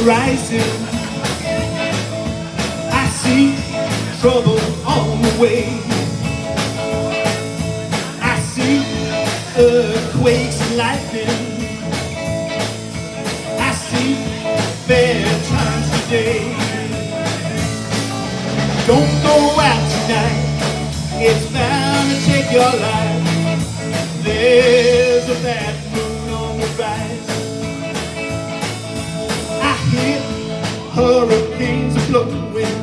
rising. I see trouble on the way. I see earthquakes and lightning. I see bad times today. Don't go out tonight, it's bound to take your life. There's a bad moon on the rise. I hear hurricanes are blowing.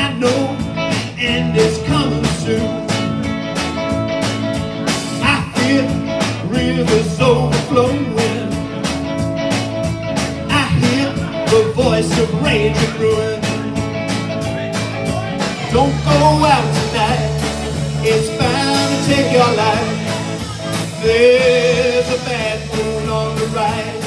I know the end is coming soon. I hear rivers overflowing. I hear the voice of rage and ruin. Don't go out tonight, it's bound to take your life. There's a bad moon on the rise.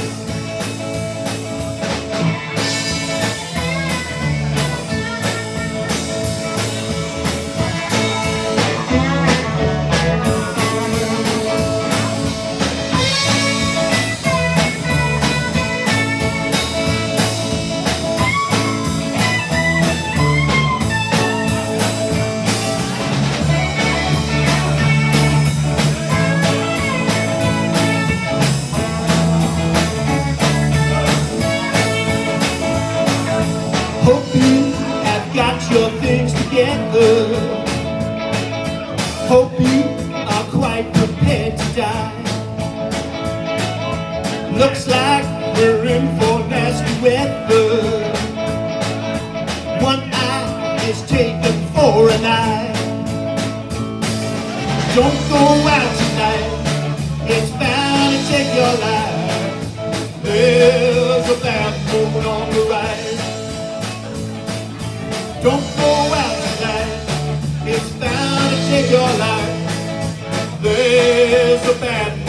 Hope you have got your things together. Hope you are quite prepared to die. Looks like we're in for nasty weather. One eye is taken for an eye. Don't go out tonight, it's bound to take your life. There's a bad moon on the rise. Don't go out tonight, it's bound to take your life. There's a bad